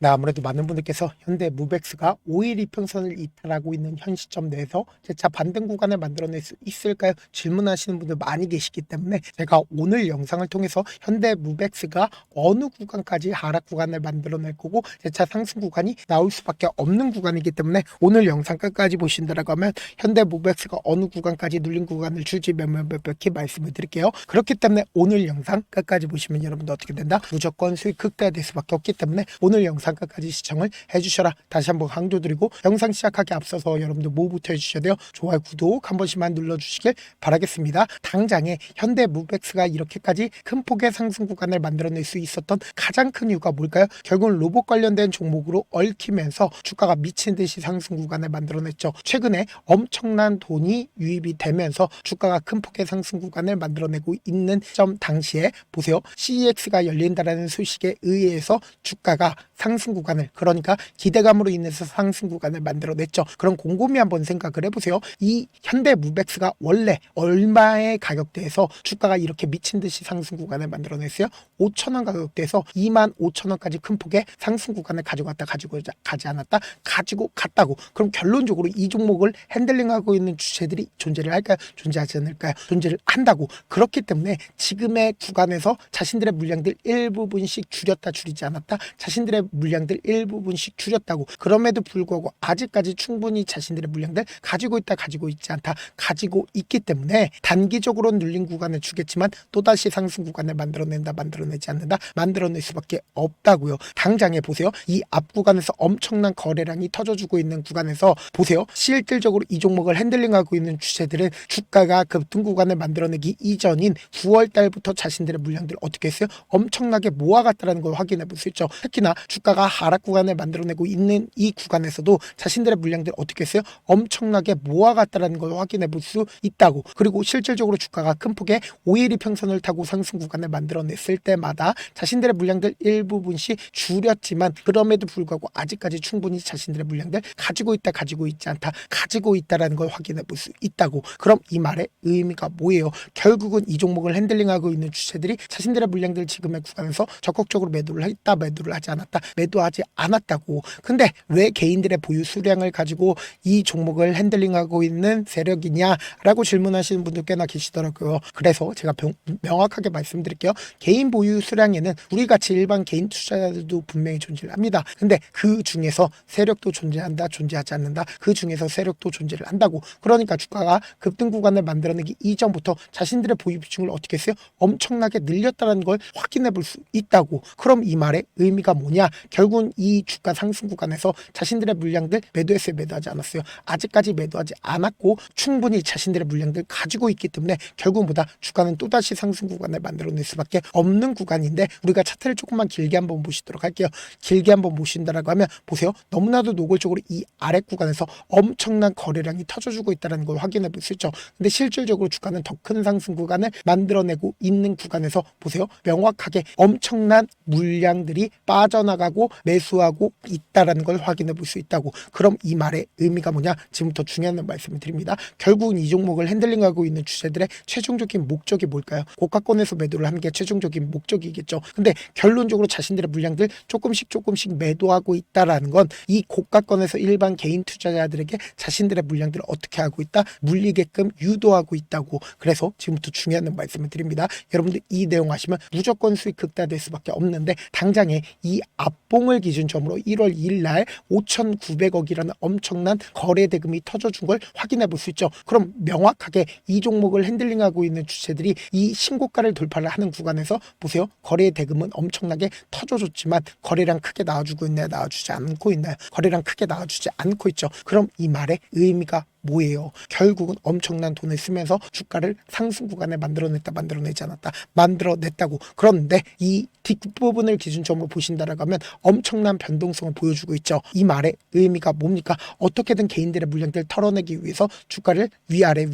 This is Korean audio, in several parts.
네, 아무래도 많은 분들께서 현대 무벡스가 5일 이평선을 이탈하고 있는 현 시점 내에서 재차 반등 구간을 만들어낼 수 있을까요? 질문하시는 분들 많이 계시기 때문에 제가 오늘 영상을 통해서 현대 무벡스가 어느 구간까지 하락 구간을 만들어낼 거고 재차 상승 구간이 나올 수밖에 없는 구간이기 때문에 오늘 영상 끝까지 보신다라고 하면 현대 무벡스가 어느 구간까지 눌린 구간을 줄지 몇몇몇몇히 말씀을 드릴게요. 그렇기 때문에 오늘 영상 끝까지 보시면 여러분들 어떻게 된다? 무조건 수익 극대화될 수밖에 없기 때문에 오늘 영상 끝까지 시청을 해주셔라 다시 한번 강조드리고, 영상 시작하기 앞서서 여러분들 뭐부터 해주셔야 돼요? 좋아요, 구독 한 번씩만 눌러주시길 바라겠습니다. 당장에 현대 무벡스가 이렇게까지 큰 폭의 상승 구간을 만들어낼 수 있었던 가장 큰 이유가 뭘까요? 결국은 로봇 관련된 종목으로 얽히면서 주가가 미친 듯이 상승 구간을 만들어냈죠. 최근에 엄청난 돈이 유입이 되면서 주가가 큰 폭의 상승 구간을 만들어내고 있는 점 당시에 보세요. CEX가 열린다라는 소식에 의해서 주가가 상승 구간을, 그러니까 기대감으로 인해서 상승 구간을 만들어냈죠. 그럼 곰곰이 한번 생각을 해보세요. 이 현대 무벡스가 원래 얼마의 가격대에서 주가가 이렇게 미친 듯이 상승 구간을 만들어냈어요? 5,000원 가격대에서 25,000원까지 큰 폭의 상승 구간을 가지고 가지 않았다? 가지고 갔다고. 그럼 결론적으로 이 종목을 핸들링하고 있는 주체들이 존재를 할까요? 존재하지 않을까요? 존재를 한다고. 그렇기 때문에 지금의 구간에서 자신들의 물량들 일부분씩 줄이지 않았다? 자신들의 물량들 일부분씩 줄였다고. 그럼에도 불구하고 아직까지 충분히 자신들의 물량들 가지고 있다, 가지고 있지 않다, 가지고 있기 때문에 단기적으로 눌린 구간을 주겠지만 또다시 상승 구간을 만들어내지 않는다, 만들어낼 수밖에 없다고요. 당장에 보세요. 이 앞 구간에서 엄청난 거래량이 터져주고 있는 구간에서 보세요. 실질적으로 이 종목을 핸들링하고 있는 주체들은 주가가 급등 구간을 만들어내기 이전인 9월 달부터 자신들의 물량들 어떻게 했어요? 엄청나게 모아갔다는 걸 확인해 볼 수 있죠. 특히나 주가가 하락 구간을 만들어내고 있는 이 구간에서도 자신들의 물량들 어떻게 했어요? 엄청나게 모아갔다는 걸 확인해 볼 수 있다고. 그리고 실질적으로 주가가 큰 폭의 5일 이평선을 타고 상승 구간을 만들어냈을 때마다 자신들의 물량들 일부분씩 줄였지만 그럼에도 불구하고 아직까지 충분히 자신들의 물량들 가지고 있다, 가지고 있지 않다, 가지고 있다라는 걸 확인해 볼 수 있다고. 그럼 이 말의 의미가 뭐예요? 결국은 이 종목을 핸들링하고 있는 주체들이 자신들의 물량들 지금의 구간에서 적극적으로 매도를 했다, 매도를 하지 않았다, 매도하지 않았다고. 근데 왜 개인들의 보유 수량을 가지고 이 종목을 핸들링하고 있는 세력이냐라고 질문하시는 분들 꽤나 계시더라고요. 그래서 제가 명확하게 말씀드릴게요. 개인 보유 수량에는 우리 같이 일반 개인 투자자들도 분명히 존재를 합니다. 근데 그 중에서 세력도 존재한다, 존재하지 않는다, 그 중에서 세력도 존재를 한다고. 그러니까 주가가 급등 구간을 만들어내기 이전부터 자신들의 보유 비중을 어떻게 했어요? 엄청나게 늘렸다는 걸 확인해 볼 수 있다고. 그럼 이 말의 의미가 뭐냐? 결국은 이 주가 상승 구간에서 자신들의 물량들 매도했어요, 매도하지 않았어요? 아직까지 매도하지 않았고 충분히 자신들의 물량들 가지고 있기 때문에 결국보다 주가는 또다시 상승 구간을 만들어낼 수밖에 없는 구간인데, 우리가 차트를 조금만 길게 한번 보시도록 할게요. 길게 한번 보신다라고 하면 보세요. 너무나도 노골적으로 이 아래 구간에서 엄청난 거래량이 터져주고 있다는 걸 확인해 볼 수 있죠. 근데 실질적으로 주가는 더 큰 상승 구간을 만들어내고 있는 구간에서 보세요. 명확하게 엄청난 물량들이 빠져나가고 매수하고 있다라는 걸 확인해 볼 수 있다고. 그럼 이 말의 의미가 뭐냐? 지금부터 중요한 말씀을 드립니다. 결국은 이 종목을 핸들링하고 있는 주체들의 최종적인 목적이 뭘까요? 고가권에서 매도를 하는 게 최종적인 목적이겠죠. 근데 결론적으로 자신들의 물량들 조금씩 매도하고 있다라는 건 이 고가권에서 일반 개인 투자자들에게 자신들의 물량들을 어떻게 하고 있다? 물리게끔 유도하고 있다고. 그래서 지금부터 중요한 말씀을 드립니다. 여러분들 이 내용 아시면 무조건 수익 극대화될 수밖에 없는데, 당장에 이 앞봉을 기준점으로 1월 2일 날 5,900억이라는 엄청난 거래 대금이 터져준 걸 확인해 볼 수 있죠. 그럼 명확하게 이 종목을 핸들링하고 있는 주체들이 이 신고가를 돌파를 하는 구간에서 보세요. 거래 대금은 엄청나게 터져줬지만 거래량 크게 나와주고 있나요? 나와주지 않고 있나요? 거래량 크게 나와주지 않고 있죠. 그럼 이 말의 의미가 뭐예요? 결국은 엄청난 돈을 쓰면서 주가를 상승 구간에 만들어냈다, 만들어내지 않았다, 만들어냈다고. 그런데 이 뒷부분을 기준점으로 보신다라고 하면 엄청난 변동성을 보여주고 있죠. 이 말의 의미가 뭡니까? 어떻게든 개인들의 물량들 털어내기 위해서 주가를 위아래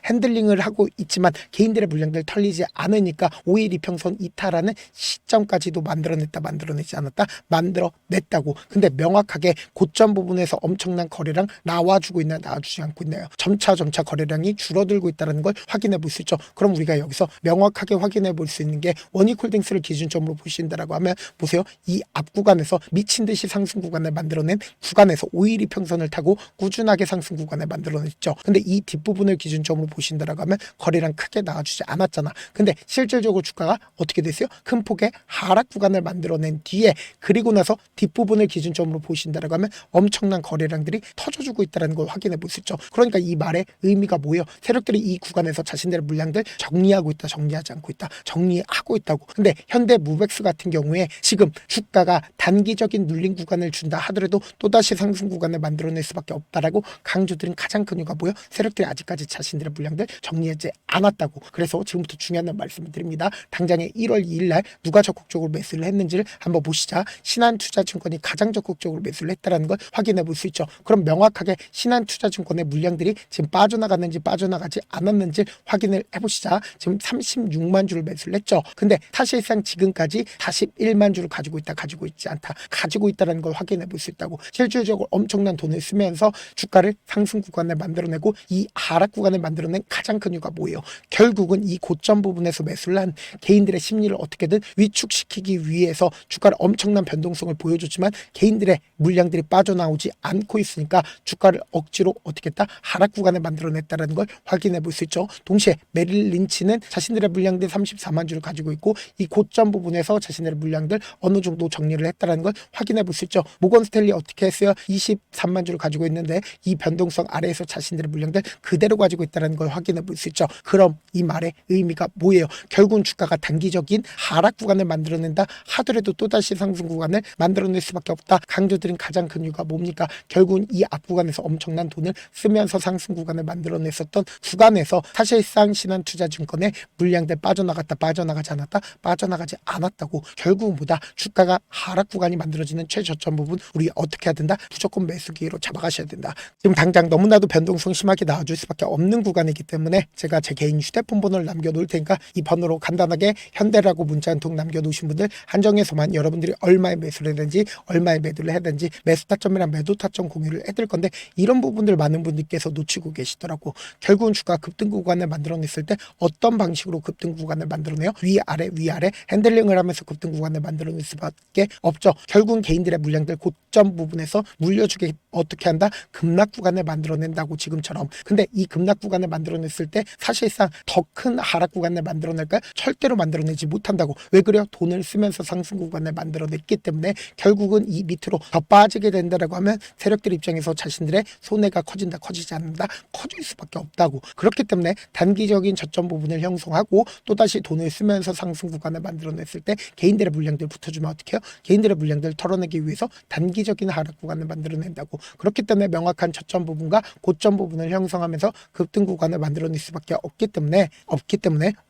핸들링을 하고 있지만 개인들의 물량들 털리지 않으니까 5일 이평선 이탈하는 시점까지도 만들어냈다, 만들어내지 않았다, 만들어냈다고. 근데 명확하게 고점 부분에서 엄청난 거래량 나와주고 있나, 나와주지 않고 않고 있나요? 점차 거래량이 줄어들고 있다는 걸 확인해 볼 수 있죠. 그럼 우리가 여기서 명확하게 확인해 볼 수 있는 게 원익홀딩스를 기준점으로 보신다라고 하면 보세요. 이 앞 구간에서 미친 듯이 상승 구간을 만들어낸 구간에서 5일 이평선을 타고 꾸준하게 상승 구간을 만들어냈죠. 근데 이 뒷부분을 기준점으로 보신다라고 하면 거래량 크게 나와주지 않았잖아. 근데 실질적으로 주가가 어떻게 됐어요? 큰 폭의 하락 구간을 만들어낸 뒤에 그리고 나서 뒷부분을 기준점으로 보신다라고 하면 엄청난 거래량들이 터져주고 있다는 걸 확인해 볼 수 있죠. 그러니까 이 말의 의미가 뭐예요? 세력들이 이 구간에서 자신들의 물량들 정리하고 있다, 정리하지 않고 있다, 정리하고 있다고. 근데 현대 무백스 같은 경우에 지금 주가가 단기적인 눌림 구간을 준다 하더라도 또다시 상승 구간을 만들어낼 수밖에 없다라고 강조드린 가장 큰 이유가 뭐예요? 세력들이 아직까지 자신들의 물량들 정리하지 않았다고. 그래서 지금부터 중요한 말씀을 드립니다. 당장에 1월 2일 날 누가 적극적으로 매수를 했는지를 한번 보시자. 신한투자증권이 가장 적극적으로 매수를 했다는 걸 확인해 볼 수 있죠. 그럼 명확하게 신한투자증권의 물량들이 지금 빠져나갔는지 빠져나가지 않았는지 확인을 해보시자. 지금 36만 주를 매수를 했죠. 근데 사실상 지금까지 41만 주를 가지고 있다, 가지고 있지 않다, 가지고 있다는 걸 확인해 볼 수 있다고. 실질적으로 엄청난 돈을 쓰면서 주가를 상승 구간을 만들어내고 이 하락 구간을 만들어낸 가장 큰 이유가 뭐예요? 결국은 이 고점 부분에서 매수를 한 개인들의 심리를 어떻게든 위축시키기 위해서 주가를 엄청난 변동성을 보여줬지만 개인들의 물량들이 빠져나오지 않고 있으니까 주가를 억지로 어떻게 했다? 하락 구간을 만들어냈다는 걸 확인해 볼 수 있죠. 동시에 메릴 린치는 자신들의 물량들 34만 주를 가지고 있고 이 고점 부분에서 자신들의 물량들 어느 정도 정리를 했다는 걸 확인해 볼 수 있죠. 모건 스탠리 어떻게 했어요? 23만 주를 가지고 있는데 이 변동성 아래에서 자신들의 물량들 그대로 가지고 있다는 걸 확인해 볼 수 있죠. 그럼 이 말의 의미가 뭐예요? 결국은 주가가 단기적인 하락 구간을 만들어낸다 하더라도 또다시 상승 구간을 만들어낼 수밖에 없다. 강조드린 가장 큰 이유가 뭡니까? 결국은 이 앞 구간에서 엄청난 돈을 쓰면서 상승 구간을 만들어냈었던 구간에서 사실상 신한투자증권의 물량들 빠져나갔다, 빠져나가지 않았다, 빠져나가지 않았다고. 결국은 보다 주가가 하락 구간이 만들어지는 최저점 부분 우리 어떻게 해야 된다? 무조건 매수 기회로 잡아가셔야 된다. 지금 당장 너무나도 변동성 심하게 나와줄 수밖에 없는 구간이기 때문에 제가 제 개인 휴대폰 번호를 남겨놓을 테니까 이 번호로 간단하게 현대라고 문자 한 통 남겨놓으신 분들 한정해서만 여러분들이 얼마에 매수를 해야되는지 얼마에 매도를 해야 되는지 매수 타점이랑 매도 타점 공유를 해드릴 건데 이런 부분들 많은 분들께서 놓치고 계시더라고. 결국은 주가 급등 구간을 만들어냈을 때 어떤 방식으로 급등 구간을 만들어내요? 위아래 핸들링을 하면서 급등 구간을 만들어낼 수밖에 없죠. 결국은 개인들의 물량들 고점 부분에서 물려주게 어떻게 한다? 급락 구간을 만들어낸다고 지금처럼. 근데 이 급락 구간을 만들어냈을 때 사실상 더 큰 하락 구간을 만들어낼까요? 절대로 만들어내지 못한다고. 왜 그래요? 돈을 쓰면서 상승 구간을 만들어냈기 때문에 결국은 이 밑으로 더 빠지게 된다라고 하면 세력들 입장에서 자신들의 손해가 커진다, 커지지 않는다, 커질 수밖에 없다고. 그렇기 때문에 단기적인 저점 부분을 형성하고 또다시 돈을 쓰면서 상승 구간을 만들어냈을 때 개인들의 물량들 붙어주면 어떻게 해요? 개인들의 물량들 털어내기 위해서 단기적인 하락 구간을 만들어낸다고. 그렇기 때문에 명확한 저점 부분과 고점 부분을 형성하면서 급등 구간을 만들어낼 수밖에 없기 때문에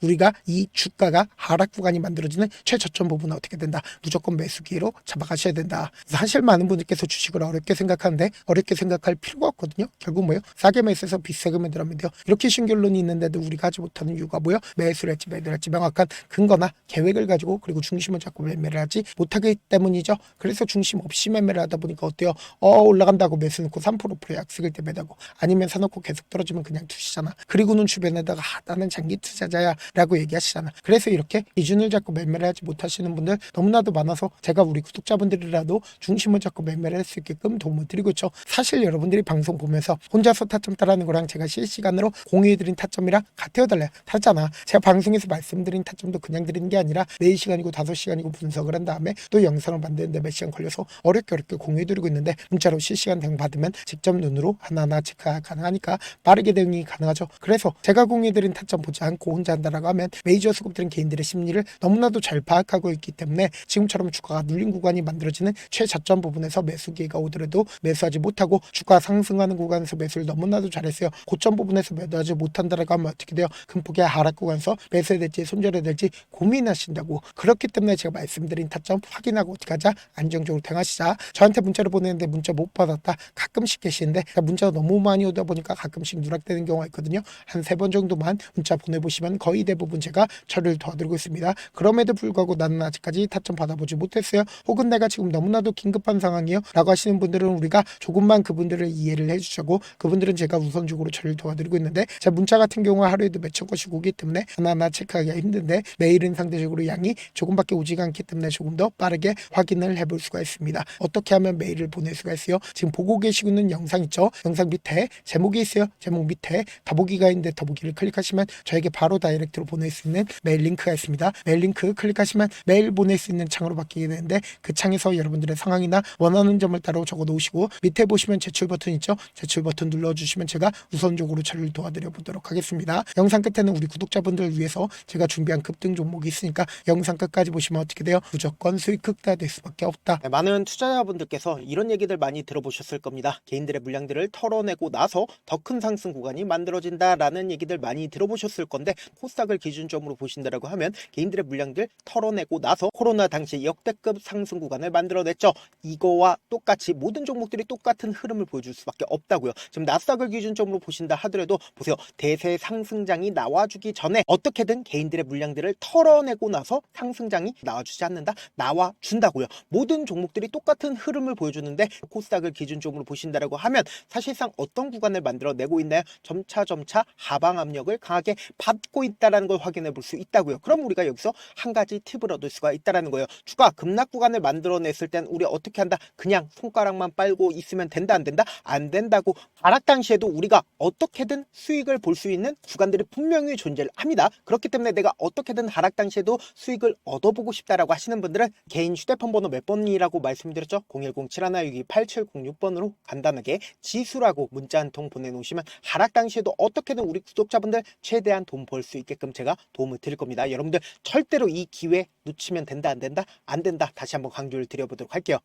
우리가 이 주가가 하락 구간이 만들어지는 최저점 부분은 어떻게 된다? 무조건 매수 기회로 잡아가셔야 된다. 사실 많은 분들께서 주식을 어렵게 생각하는데 어렵게 생각할 필요가 없거든요. 결국 뭐예요? 싸게 매수해서 비싸게 매도하면 돼요. 이렇게 쉬운 결론이 있는데도 우리가 하지 못하는 이유가 뭐예요? 매수를 했지 매도를 했지 명확한 근거나 계획을 가지고 그리고 중심을 잡고 매매를 하지 못하기 때문이죠. 그래서 중심 없이 매매를 하다 보니까 어때요? 올라간다고 매수 놓고 3% 약속일 때 매다고 아니면 사놓고 계속 떨어지면 그냥 두시잖아. 그리고는 주변에다가 나는 장기 투자자야 라고 얘기하시잖아. 그래서 이렇게 기준을 잡고 매매를 하지 못하시는 분들 너무나도 많아서 제가 우리 구독자분들이라도 중심을 잡고 매매를 할 수 있게끔 도움을 드리고 있죠. 사실 여러분들이 방송 보면서 혼자서 타점 따라하는 거랑 제가 실시간으로 공유해드린 타점이랑 같아요 달라요? 다르잖아. 제가 방송에서 말씀드린 타점도 그냥 드리는 게 아니라 4시간이고 5시간이고 분석을 한 다음에 또 영상을 만드는데 몇 시간 걸려서 어렵게 공유해드리고 있는데 문자로 실시간 대응 받으면 직접 눈으로 하나하나 체크가 가능하니까 빠르게 대응이 가능하죠. 그래서 제가 공유해드린 타점 보지 않고 혼자 한다라고 하면 메이저 수급들은 개인들의 심리를 너무나도 잘 파악하고 있기 때문에 지금처럼 주가가 눌린 구간이 만들어지는 최저점 부분에서 매수 기회가 오더라도 매수하지 못하고 주가 상승하는 구간에서 매수를 너무나도 잘했어요. 고점 부분에서 매도하지 못한다라고 하면 어떻게 돼요? 큰 폭의 하락 구간에서 매수해야 될지 손절해야 될지 고민하신다고. 그렇기 때문에 제가 말씀드린 타점 확인하고 어떻게 하자? 안정적으로 대응하시자. 저한테 문자를 보내는데 문자 못 받았다 가끔씩 계시는데 문자가 너무 많이 오다 보니까 가끔씩 누락되는 경우가 있거든요. 한 3번 정도만 문자 보내보시면 거의 대부분 제가 처리를 도와드리고 있습니다. 그럼에도 불구하고 나는 아직까지 타점 받아보지 못했어요. 혹은 내가 지금 너무나도 긴급한 상황이에요 라고 하시는 분들은 우리가 조금만 그분들을 이해를 해주자고 그분들은 제가 우선적으로 처리를 도와드리고 있는데, 제 문자 같은 경우 하루에도 몇천 건씩 오기 때문에 하나하나 체크하기가 힘든데, 메일은 상대적으로 양이 조금밖에 오지가 않기 때문에 조금 더 빠르게 확인을 해볼 수가 있습니다. 어떻게 하면 메일을 보낼 수가 있어요? 지금 보고 계시고 있는 영상 있죠? 영상 밑에 제목이 있어요. 제목 밑에 더보기가 있는데 더보기를 클릭하시면 저에게 바로 다이렉트로 보낼 수 있는 메일 링크가 있습니다. 메일 링크 클릭하시면 메일 보낼 수 있는 창으로 바뀌게 되는데, 그 창에서 여러분들의 상황이나 원하는 점을 따로 적어 놓으시고 밑에 보시면 제출 버튼 있죠? 제출 버튼 눌러주시면 제가 우선적으로 처리를 도와드려 보도록 하겠습니다. 영상 끝에는 우리 구독자분들을 위해서 제가 준비한 급등 종목이 있으니까 영상 끝까지 보시면 어떻게 돼요? 무조건 수익 극대화될 수밖에 없다. 네, 많은 투자자분들께서 이런 얘기들 많이 들어보셨을 겁니다. 개인들의 물량들을 털어내고 나서 더 큰 상승 구간이 만들어진다라는 얘기들 많이 들어보셨을 건데, 코스닥을 기준점으로 보신다라고 하면 개인들의 물량들 털어내고 나서 코로나 당시 역대급 상승 구간을 만들어냈죠. 이거와 똑같이 모든 종목들이 똑같은 흐름을 보여줄 수밖에 없다고요. 지금 나스닥을 기준점으로 보신다 하더라도 보세요. 대세 상승장이 나와주기 전에 어떻게든 개인들의 물량들을 털어내고 나서 상승장이 나와주지 않는다? 나와준다고요. 모든 종목들이 똑같은 흐름을 보여주는데, 코스닥을 기준점으로 보신다라고 하면 사실상 어떤 구간을 만들어내고 있나요? 점차 하방 압력을 강하게 받고 있다는 걸 확인해 볼 수 있다고요. 그럼 우리가 여기서 한 가지 팁을 얻을 수가 있다는 거예요. 주가 급락 구간을 만들어냈을 땐 우리 어떻게 한다? 그냥 손가락만 빨고 있으면 된다, 안 된다? 안 된다고. 하락 당시에도 우리가 어떻게든 수익을 볼 수 있는 구간들이 분명히 존재를 합니다. 그렇기 때문에 내가 어떻게든 하락 당시에도 수익을 얻어보고 싶다라고 하시는 분들은 개인 휴대폰 번호 몇 번이라고 말씀드렸죠? 010-7162-8706번으로 간단하게 지수라고 문자 한 통 보내놓으시면 하락 당시에도 어떻게든 우리 구독자분들 최대한 돈 벌 수 있게끔 제가 도움을 드릴 겁니다. 여러분들 절대로 이 기회 놓치면 된다, 안 된다? 안 된다. 다시 한번 강조를 드려보도록 할게요.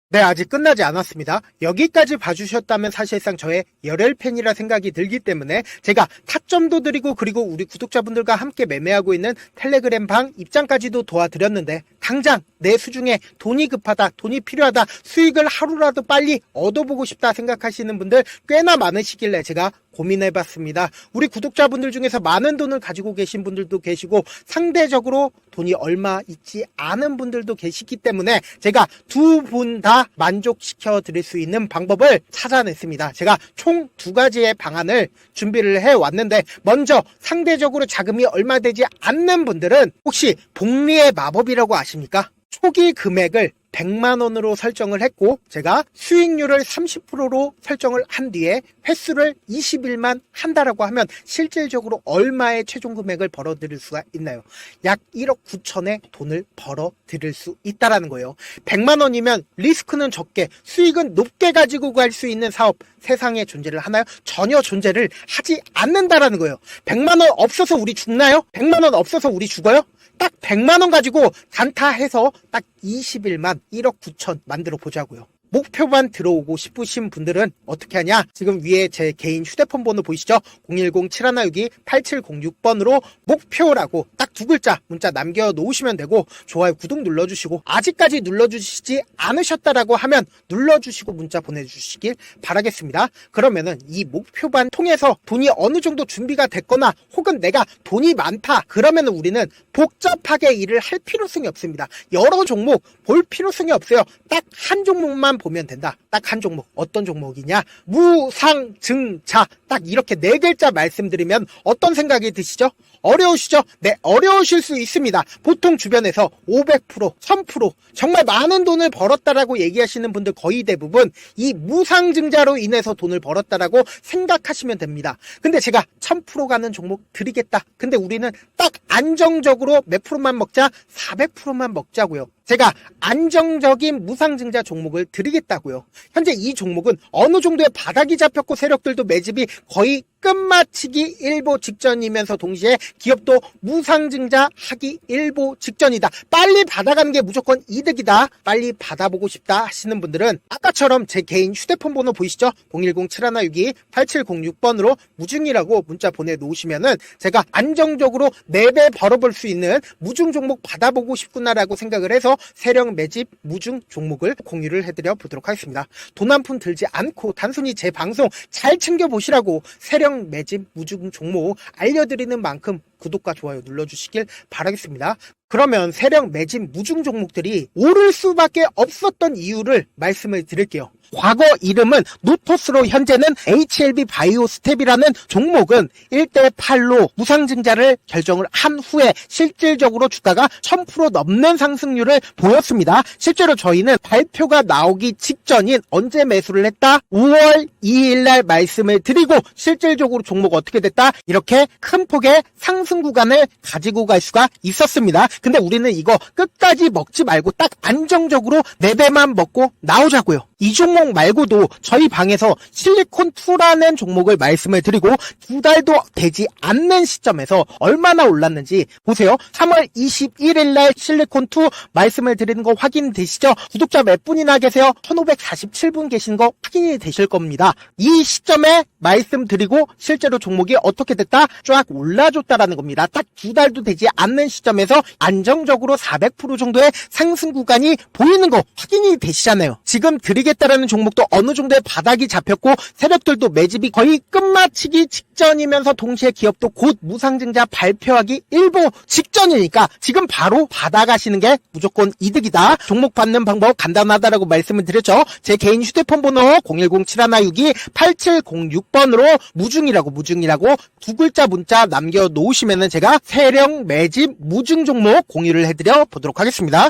네, 아직 끝나지 않았습니다. 여기까지 봐주셨다면 사실상 저의 열혈 팬이라 생각이 들기 때문에 제가 타점도 드리고, 그리고 우리 구독자분들과 함께 매매하고 있는 텔레그램 방 입장까지도 도와드렸는데, 당장 내 수중에 돈이 급하다, 돈이 필요하다, 수익을 하루라도 빨리 얻어보고 싶다 생각하시는 분들 꽤나 많으시길래 제가 고민해봤습니다. 우리 구독자분들 중에서 많은 돈을 가지고 계신 분들도 계시고, 상대적으로 돈이 얼마 있지 않은 분들도 계시기 때문에 제가 두 분 다 만족시켜 드릴 수 있는 방법을 찾아냈습니다. 제가 총 두 가지의 방안을 준비를 해왔는데, 먼저 상대적으로 자금이 얼마 되지 않는 분들은 혹시 복리의 마법이라고 아십니까? 초기 금액을 100만원으로 설정을 했고, 제가 수익률을 30%로 설정을 한 뒤에 횟수를 20일만 한다라고 하면 실질적으로 얼마의 최종 금액을 벌어들일 수가 있나요? 약 1억 9천의 돈을 벌어들일 수 있다라는 거예요. 100만원이면 리스크는 적게 수익은 높게 가지고 갈 수 있는 사업, 세상에 존재를 하나요? 전혀 존재를 하지 않는다라는 거예요. 100만원 없어서 우리 죽나요? 100만원 없어서 우리 죽어요? 딱 100만원 가지고 단타해서 딱 20일만 1억 9천 만들어 보자고요. 목표만 들어오고 싶으신 분들은 어떻게 하냐? 지금 위에 제 개인 휴대폰 번호 보이시죠? 010-7162-8706번으로 목표라고 딱 두 글자 문자 남겨놓으시면 되고, 좋아요, 구독 눌러주시고, 아직까지 눌러주시지 않으셨다라고 하면 눌러주시고 문자 보내주시길 바라겠습니다. 그러면은 이 목표반 통해서 돈이 어느 정도 준비가 됐거나, 혹은 내가 돈이 많다, 그러면은 우리는 복잡하게 일을 할 필요성이 없습니다. 여러 종목 볼 필요성이 없어요. 딱 한 종목만 보면 된다. 딱 한 종목. 어떤 종목이냐? 무상증자. 딱 이렇게 네 글자 말씀드리면 어떤 생각이 드시죠? 어려우시죠? 네, 어려우실 수 있습니다. 보통 주변에서 500%, 1000% 정말 많은 돈을 벌었다라고 얘기하시는 분들 거의 대부분 이 무상증자로 인해서 돈을 벌었다라고 생각하시면 됩니다. 근데 제가 1000% 가는 종목 드리겠다. 근데 우리는 딱 안정적으로 몇 프로만 먹자? 400%만 먹자고요. 제가 안정적인 무상증자 종목을 드리겠다고요. 현재 이 종목은 어느 정도의 바닥이 잡혔고, 세력들도 매집이 거의 끝마치기 일보 직전이면서 동시에 기업도 무상증자 하기 일보 직전이다. 빨리 받아가는 게 무조건 이득이다. 빨리 받아보고 싶다 하시는 분들은 아까처럼 제 개인 휴대폰 번호 보이시죠? 010-7162-8706번으로 무중이라고 문자 보내놓으시면은 제가 안정적으로 4배 벌어볼 수 있는 무중 종목 받아보고 싶구나라고 생각을 해서 세력 매집 무중 종목을 공유를 해드려 보도록 하겠습니다. 돈 한 푼 들지 않고 단순히 제 방송 잘 챙겨보시라고 세력 매집 무중 종목 알려드리는 만큼 구독과 좋아요 눌러주시길 바라겠습니다. 그러면 세력 매집 무중 종목들이 오를 수밖에 없었던 이유를 말씀을 드릴게요. 과거 이름은 노토스로 현재는 HLB 바이오스텝이라는 종목은 1대8로 무상증자를 결정을 한 후에 실질적으로 주가가 1000% 넘는 상승률을 보였습니다. 실제로 저희는 발표가 나오기 직전인 언제 매수를 했다? 5월 2일 날 말씀을 드리고 실질적으로 종목 어떻게 됐다? 이렇게 큰 폭의 상승 구간을 가지고 갈 수가 있었습니다. 근데 우리는 이거 끝까지 먹지 말고 딱 안정적으로 4배만 먹고 나오자고요. 이 종목 말고도 저희 방에서 실리콘2라는 종목을 말씀을 드리고 2달도 되지 않는 시점에서 얼마나 올랐는지 보세요. 3월 21일 날 실리콘2 말씀을 드리는 거 확인되시죠? 구독자 몇 분이나 계세요? 1547분 계신 거 확인이 되실 겁니다. 이 시점에 말씀드리고 실제로 종목이 어떻게 됐다? 쫙 올라줬다라는 겁니다. 딱 2달도 되지 않는 시점에서 안정적으로 400% 정도의 상승 구간이 보이는 거 확인이 되시잖아요. 지금 드리겠다라는 종목도 어느 정도의 바닥이 잡혔고 세력들도 매집이 거의 끝마치기 직전이면서 동시에 기업도 곧 무상증자 발표하기 일보 직전이니까 지금 바로 받아가시는 게 무조건 이득이다. 종목 받는 방법 간단하다라고 말씀을 드렸죠. 제 개인 휴대폰 번호 010-7162-8706번으로 무중이라고 두 글자 문자 남겨놓으시면은 제가 세력 매집 무중 종목 공유를 해드려 보도록 하겠습니다.